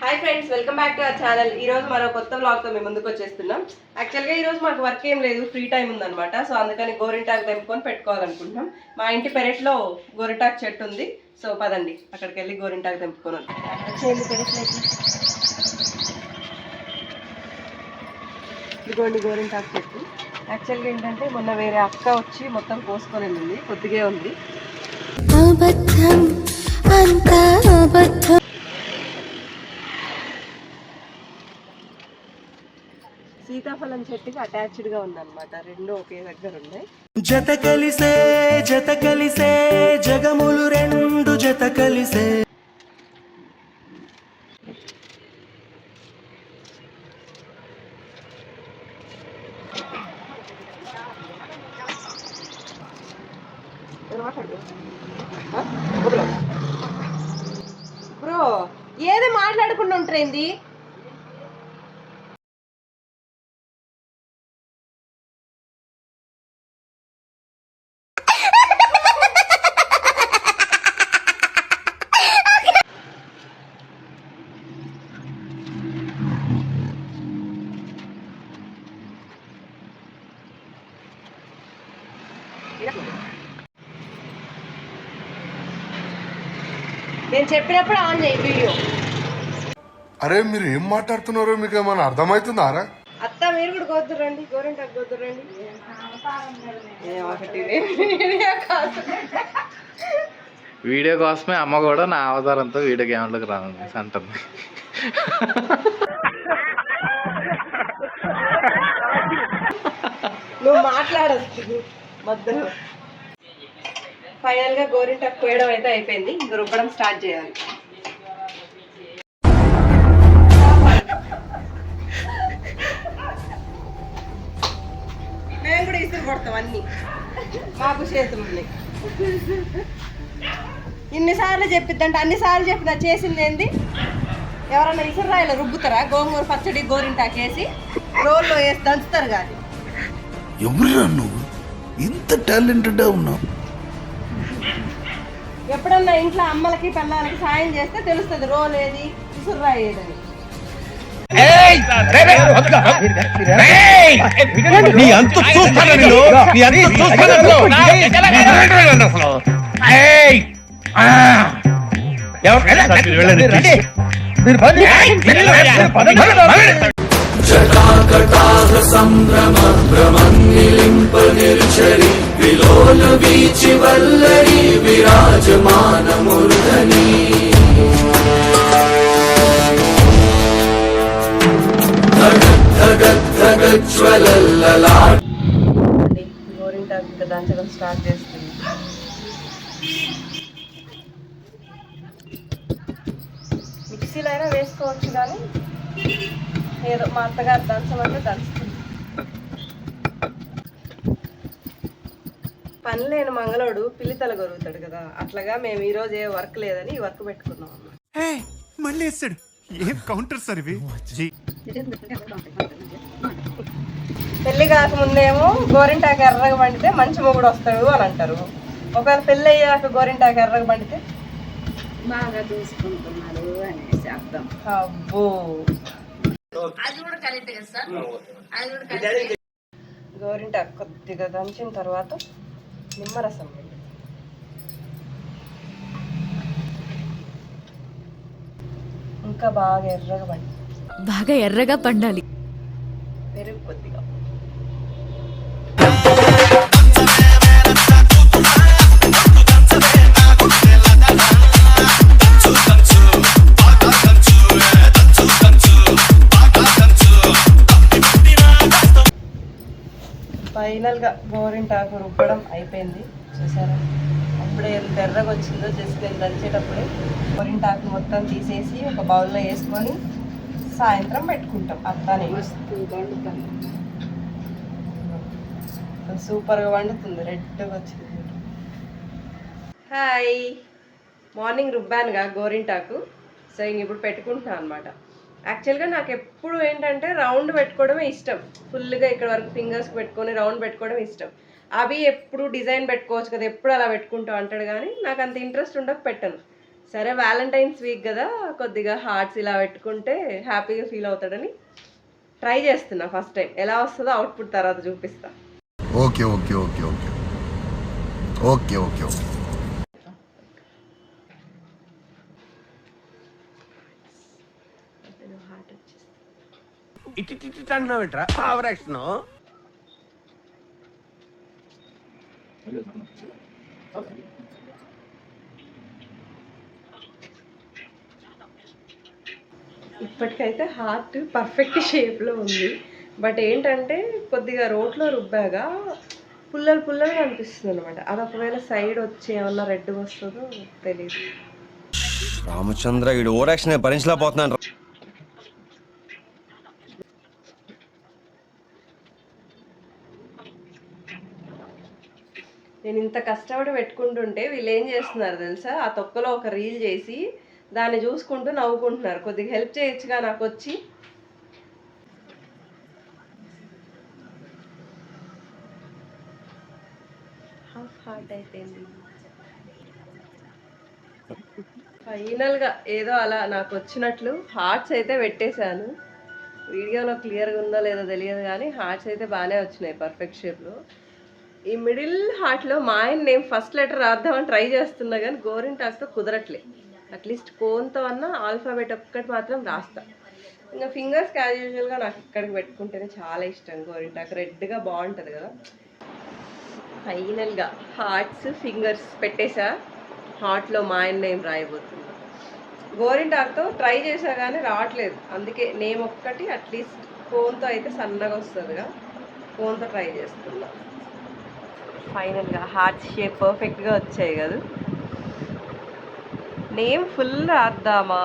Hi friends, welcome back to our channel. ఈ రోజు మరో కొత్త వ్లాగ్తో మేము ముందుకు వచ్చేస్తున్నాం. యాక్చువల్గా ఈ రోజు మాకు వర్క్ ఏం లేదు, ఫ్రీ టైం ఉందన్నమాట. సో అందుకని గోరింటాకు తెంపుకొని పెట్టుకోవాలనుకుంటున్నాం. మా ఇంటి పెరట్లో గోరింటాకు చెట్టు ఉంది. సో పదండి అక్కడికి వెళ్ళి గోరింటాకు తెంపుకొని ఇదిగోండి గోరింటాకు చెట్టు. యాక్చువల్గా ఏంటంటే మొన్న వేరే అక్క వచ్చి మొత్తం కోసుకొని వెళ్ళింది, కొద్దిగా ఉంది. సీతాఫలం చెట్టుకి అటాచ్డ్ గా ఉందన్నమాట. రెండు ఒకే దగ్గర ఉన్నాయి. జత కలిసే జగములు రెండు జత కలిసే. బ్రో ఏదో మాట్లాడకుండా ఉంటారేంది? నేను చెప్పినప్పుడు ఆన్ చేయి వీడియో. అరే మీరు ఏం మాట్లాడుతున్నారో మీకు ఏమైనా అర్థమవుతుందా? అత్త మీరు కూడా గోతురండి, గోరింటాకు గోతురండి. వీడియో కోసమే అమ్మ కూడా నా అవతారంతో వీడియో గేమ్లోకి రానుంది అంటుంది. నువ్వు మాట్లాడచ్చు మధ్యలో. ఫైనల్ గా గోరింటాకు కోయడం అయితే అయిపోయింది. ఇంక రుబ్బడం స్టార్ట్ చేయాలి. మేము కూడా ఇసురు కొడతాం అన్ని, మాకు చేతులు ఉన్నాయి. ఇన్నిసార్లు చెప్పిద్దంటే అన్నిసార్లు చెప్పిన చేసింది ఏంది? ఎవరన్నా ఇసురు రాయిలో రుబ్బుతారా? గోంగూర పచ్చడి గోరింటాకు వేసి రోల్లో వేసి దంచుతారు. కానీ ఎవరురా నువ్వు ఇంత టాలెంటెడ్ ఉన్నావు? ఎప్పుడన్నా ఇంట్లో అమ్మలకి పిల్లలకి సాయం చేస్తే తెలుస్తుంది రోల్ ఏది ఇసుర్రా ఏదని. సంభ్రమ భ్రమన్నిలింప నిర్చరి విలోల వీచి వల్లరి విరాజమాన మూర్ధని. గోరింటాకు దంచడం స్టార్ట్ చేస్తుంది. మిక్సీలో అయినా వేసుకోవచ్చు, కానీ ఏదో మా అత్తగారు దంచమంటే దంచుతుంది. పని లేని మంగళోడు పిల్లితల గొరుగుతాడు కదా, అట్లాగా మేము ఈ రోజు ఏ వర్క్ లేదని ఈ వర్క్ పెట్టుకున్నాం. మళ్ళీ వేస్తాడు. ఏం కౌంటర్ సార్ ఇవి? పెళ్లి కాకముందేమో గోరింటాకు ఎర్రగా పండితే మంచి మొగుడు వస్తాడు అని అంటారు. ఒకవేళ పెళ్ళి అయ్యాక గోరింటాకు ఎర్రగా పండితే బాగా చూసుకుంటున్నారు అనేసి అర్థం. అబ్బో, గోరింటాకు కొద్దిగా దంచిన తర్వాత నిమ్మరసం ఇంకా బాగా ఎర్రగా పండాలి. పెరుగు కొద్దిగా. ఫైనల్గా గోరింటాకు రుబ్బడం అయిపోయింది. చూసారా అప్పుడే ఎంత ఎర్రగా వచ్చిందో. జస్ట్ నేను దంచేటప్పుడే గోరింటాకు మొత్తం తీసేసి ఒక బౌల్లో వేసుకొని సాయంత్రం పెట్టుకుంటాం. అట్లానే సూపర్గా వండుతుంది, రెడ్గా వచ్చింది. హాయ్, మార్నింగ్ రుబ్బానుగా గోరింటాకు. సో ఇంక ఇప్పుడు పెట్టుకుంటున్నాను అనమాట. యాక్చువల్గా నాకు ఎప్పుడు ఏంటంటే రౌండ్ పెట్టుకోవడమే ఇష్టం. ఫుల్గా ఇక్కడ వరకు ఫింగర్స్కి పెట్టుకొని రౌండ్ పెట్టుకోవడం ఇష్టం. అవి ఎప్పుడు డిజైన్ పెట్టుకోవచ్చు కదా, ఎప్పుడు అలా పెట్టుకుంటావు అంటాడు, కానీ నాకు అంత ఇంట్రెస్ట్ ఉండక పెట్టను. సరే వ్యాలంటైన్స్ వీక్ కదా, కొద్దిగా హార్ట్స్ ఇలా పెట్టుకుంటే హ్యాపీగా ఫీల్ అవుతాడని ట్రై చేస్తున్నా. ఫస్ట్ టైం ఎలా వస్తుందో అవుట్పుట్ తర్వాత చూపిస్తా. Okay okay okay okay okay okay okay ఇటు అంటున్నావేంట్రా ఓవరాక్షన్. ఇప్పటికైతే హార్ట్ పర్ఫెక్ట్ షేప్లో ఉంది. బట్ ఏంటంటే కొద్దిగా రోట్లో రుబ్బాగా పుల్లలు పుల్లలుగా అనిపిస్తుంది అనమాట. అది ఒకవేళ సైడ్ వచ్చి ఏమన్నా రెడ్ వస్తుందో తెలియదు. రామచంద్ర వీడు ఓవరాక్షన్ భరించలేకపోతున్నాను. నేను ఇంత కష్టపడి పెట్టుకుంటుంటే వీళ్ళు ఏం చేస్తున్నారు తెలుసా, ఆ తొక్కలో ఒక రీల్ చేసి దాన్ని చూసుకుంటూ నవ్వుకుంటున్నారు. కొద్దిగా హెల్ప్ చేయొచ్చుగా నాకు వచ్చి. హాఫ్ హార్ట్ అయిపోయింది. ఫైనల్గా ఏదో అలా నాకు వచ్చినట్లు హార్ట్స్ అయితే పెట్టేశాను. వీడియోలో క్లియర్గా ఉందో లేదో తెలియదు కానీ హార్ట్స్ అయితే బాగానే వచ్చినాయి పర్ఫెక్ట్ షేప్లో. ఈ మిడిల్ హార్ట్లో మా ఆయన నేమ్ ఫస్ట్ లెటర్ రాద్దామని ట్రై చేస్తున్నా కానీ గోరింటాక్తో కుదరట్లే. అట్లీస్ట్ కోన్తో అన్న ఆల్ఫాబెట్ ఒక్కటి మాత్రం రాస్తా. ఇంకా ఫింగర్స్ క్యాజువల్గా నాకు ఇక్కడికి పెట్టుకుంటేనే చాలా ఇష్టం. గోరింటాక్ రెడ్గా బాగుంటుంది కదా. ఫైనల్గా హార్ట్స్ ఫింగర్స్ పెట్టేసా. హార్ట్లో మా ఆయన నేమ్ రాయబోతున్నా. గోరింటాక్తో ట్రై చేసా కానీ రావట్లేదు. అందుకే నేమ్ ఒక్కటి అట్లీస్ట్ కోన్తో అయితే సన్నగా వస్తుందిగా, కోన్తో ట్రై చేస్తున్నా. ఫైనల్గా హార్ట్ షేప్ పర్ఫెక్ట్గా వచ్చాయి కదా. నేమ్ ఫుల్ రాద్దామా,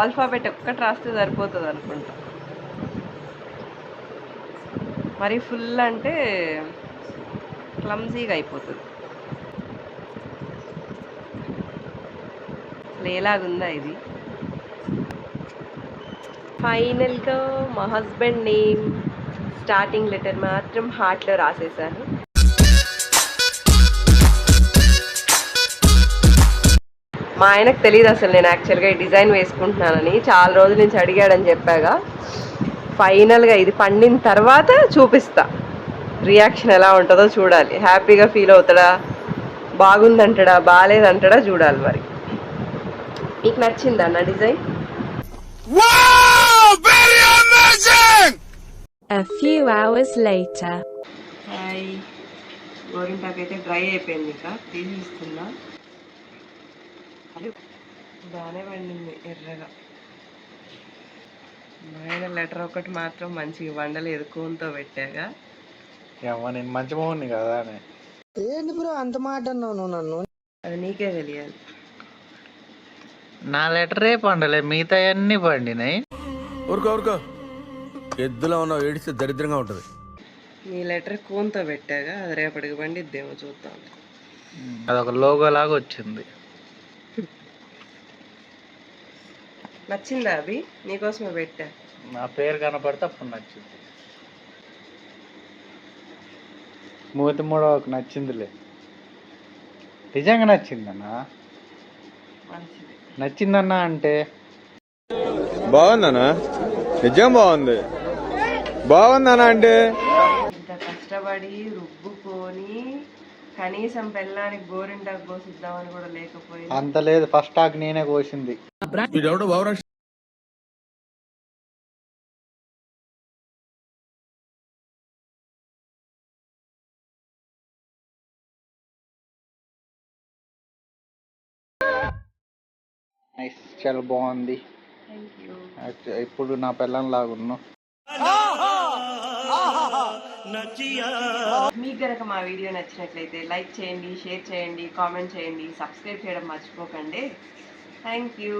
ఆల్ఫాబెట్ ఒక్కటి రాస్తే సరిపోతుంది అనుకుంటా. మరి ఫుల్ అంటే క్లమ్జీగా అయిపోతుంది. అసలు ఎలాగుందా ఇది. ఫైనల్గా మా హస్బెండ్ నేమ్ స్టార్టింగ్ లెటర్ మాత్రం హార్ట్లో రాసేసాను. మా ఆయనకు తెలియదు అసలు నేను యాక్చువల్గా ఈ డిజైన్ వేసుకుంటున్నానని. చాలా రోజుల నుంచి అడిగాడని చెప్పాగా. ఫైనల్గా ఇది పండిన తర్వాత చూపిస్తా, రియాక్షన్ ఎలా ఉంటుందో చూడాలి. హ్యాపీగా ఫీల్ అవుతాడా, బాగుందంటాడా, బాగాలేదంటాడా చూడాలి. మరి మీకు నచ్చిందా నా design? A few hours later. Hi, గోరింటాకు అయితే డ్రై అయిపోయింది, ఇక తీసిస్తున్నా. బాగానే పండింది ఎర్రగా. ఆయన లెటర్ ఒకటి మాత్రం మంచిగా వండలేదు, కోన్తో పెట్టాగా. నేను మంచి మోహన్ని కదా అని. ఏంటి బ్రో అంత మాట అన్నావు నువ్వు నన్ను? అది నీకే తెలియాలి. నా లెటరే పండలే, మిగతా అన్నీ పండినాయి. ఊరుకో ఊరుకో, ఎద్దులో ఉన్నావు, ఏడిస్తే దరిద్రంగా ఉంటుంది. నీ లెటర్ కోన్తో పెట్టాగా, అది రేపటికి పండిద్దేమో చూద్దాం. అదొక లోగో లాగా వచ్చింది. నచ్చిందా అవి? నీకోసమే పెట్టా. నా పేరు కనపడితే అప్పుడు నచ్చింది. మూతి మూడో ఒక నచ్చిందిలే, నిజంగా నచ్చిందన్నా. మంచిది. నచ్చిందన్నా అంటే బాగుందనా? నిజం బాగుంది. బాగుందనా అంటే ఇంత కష్టపడి రుబ్బుకొని కనీసం పెళ్ళానికి గోరింటాకు కోసిద్దామని కూడా లేకపోయింది. అంత లేదు, ఫస్ట్ టాక్ నేనే కోసింది. వీడెవడో ఓవరాక్షన్. నైస్, చాలా బాగుంది. ఇప్పుడు నా పిల్లని లాగున్నావు. మీకు కనుక మా వీడియో నచ్చినట్లయితే లైక్ చేయండి, షేర్ చేయండి, కామెంట్ చేయండి, సబ్స్క్రైబ్ చేయడం మర్చిపోకండి. Thank you.